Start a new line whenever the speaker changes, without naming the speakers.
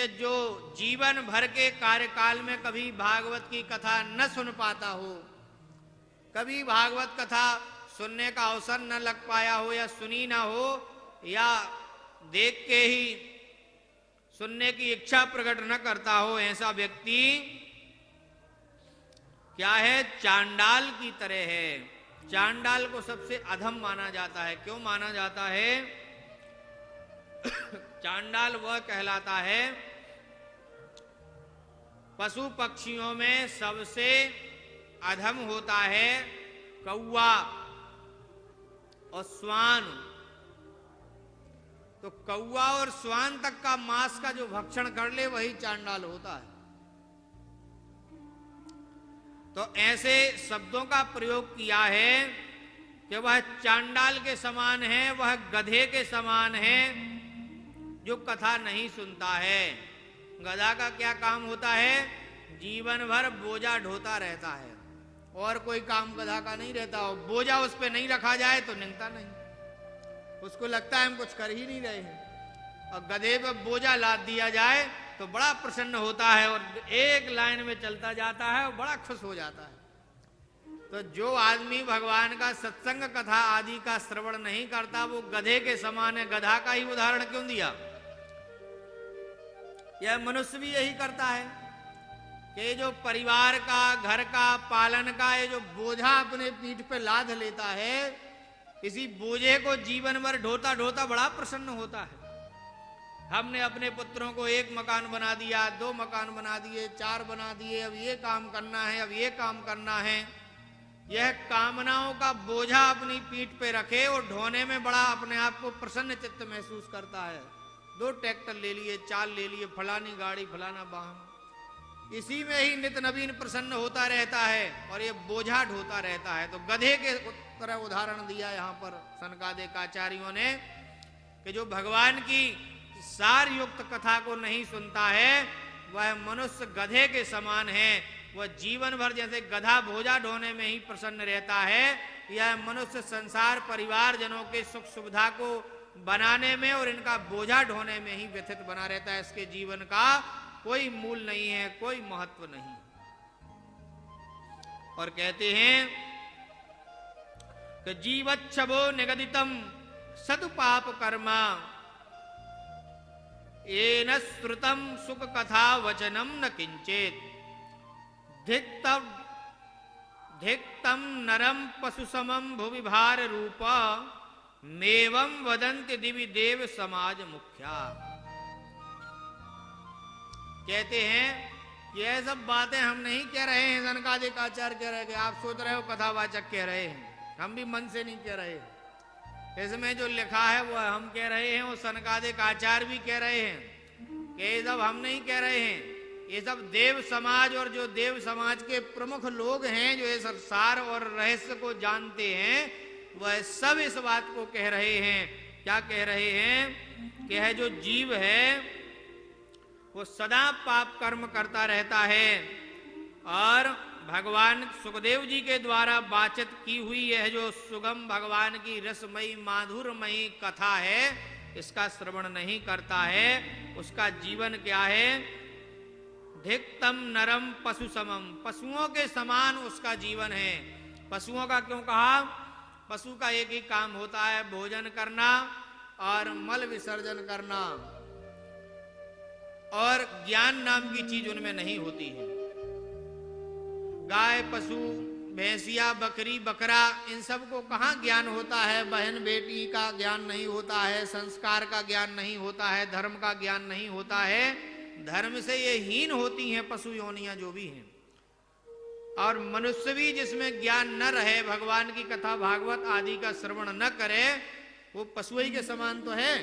कि जो जीवन भर के कार्यकाल में कभी भागवत की कथा न सुन पाता हो, कभी भागवत कथा सुनने का अवसर न लग पाया हो, या सुनी ना हो, या देख के ही सुनने की इच्छा प्रकट न करता हो, ऐसा व्यक्ति क्या है? चांडाल की तरह है। चांडाल को सबसे अधम माना जाता है। क्यों माना जाता है? चांडाल वह कहलाता है पशु पक्षियों में सबसे अधम होता है कौवा और श्वान। तो कौवा और श्वान तक का मांस का जो भक्षण कर ले वही चांडाल होता है। तो ऐसे शब्दों का प्रयोग किया है कि वह चांडाल के समान है, वह गधे के समान है जो कथा नहीं सुनता है। गधा का क्या काम होता है? जीवन भर बोझा ढोता रहता है, और कोई काम गधा का नहीं रहता। और बोझा उस पर नहीं रखा जाए तो निकलता नहीं, उसको लगता है हम कुछ कर ही नहीं रहे हैं। और गधे पे बोझा लाद दिया जाए तो बड़ा प्रसन्न होता है और एक लाइन में चलता जाता है और बड़ा खुश हो जाता है। तो जो आदमी भगवान का सत्संग कथा आदि का श्रवण नहीं करता वो गधे के समान है। गधा का ही उदाहरण क्यों दिया? यह मनुष्य भी यही करता है कि जो परिवार का, घर का, पालन का ये जो बोझा अपने पीठ पे लाद लेता है, इसी बोझे को जीवन भर ढोता ढोता बड़ा प्रसन्न होता है। हमने अपने पुत्रों को एक मकान बना दिया, 2 मकान बना दिए, 4 बना दिए, अब ये काम करना है, अब ये काम करना है। यह कामनाओं का बोझा अपनी पीठ पे रखे और ढोने में बड़ा अपने आप को प्रसन्न चित्त महसूस करता है। 2 ट्रैक्टर ले लिए, 4 ले लिए, फलानी गाड़ी, फलाना वाहन, इसी में ही नित नवीन प्रसन्न होता रहता है और ये बोझा ढोता रहता है। तो गधे के तरह उदाहरण दिया यहाँ पर सनकादिक आचार्यों ने कि जो भगवान की सार युक्त कथा को नहीं सुनता है वह मनुष्य गधे के समान है। वह जीवन भर जैसे गधा बोझा ढोने में ही प्रसन्न रहता है, यह मनुष्य संसार परिवार जनों के सुख सुविधा को बनाने में और इनका बोझा ढोने में ही व्यथित बना रहता है। इसके जीवन का कोई मूल नहीं है, कोई महत्व नहीं। और कहते हैं कि जीवच्छवो निगदितम सदुपाप कर्मा येन श्रुतम सुख कथा वचनम न किंचेत धिक्तम नरम पशु समम भुवि भार रूप मेवं वदन्ति दिवि देव समाज मुख्या। कहते हैं ये सब बातें हम नहीं कह रहे हैं, सनकादिक आचार्य कह रहे हैं। आप सोच रहे हो कथावाचक कह रहे हैं, हम भी मन से नहीं कह रहे। इसमें जो लिखा है वो हम कह रहे हैं, वो सनकादिक आचार्य भी कह रहे हैं कि ये सब हम नहीं कह रहे हैं। ये सब देव समाज और जो देव समाज के प्रमुख लोग हैं जो ये सार और रहस्य को जानते हैं वह सब इस बात को कह रहे हैं। क्या कह रहे हैं कि है जो जीव है वो सदा पाप कर्म करता रहता है और भगवान सुखदेव जी के द्वारा वाचित की हुई यह जो सुगम भगवान की रसमयी माधुरमयी कथा है इसका श्रवण नहीं करता है, उसका जीवन क्या है? धिक्तम नरम पशु समम, पशुओं के समान उसका जीवन है। पशुओं का क्यों कहा? पशु का एक ही काम होता है, भोजन करना और मल विसर्जन करना, और ज्ञान नाम की चीज उनमें नहीं होती है। गाय, पशु, भैंसिया, बकरी, बकरा, इन सब को कहाँ ज्ञान होता है? बहन बेटी का ज्ञान नहीं होता है, संस्कार का ज्ञान नहीं होता है, धर्म का ज्ञान नहीं होता है। धर्म से ये हीन होती हैं पशु योनियां जो भी हैं। और मनुष्य भी जिसमें ज्ञान न रहे, भगवान की कथा भागवत आदि का श्रवण न करे, वो पशु ही के समान तो है।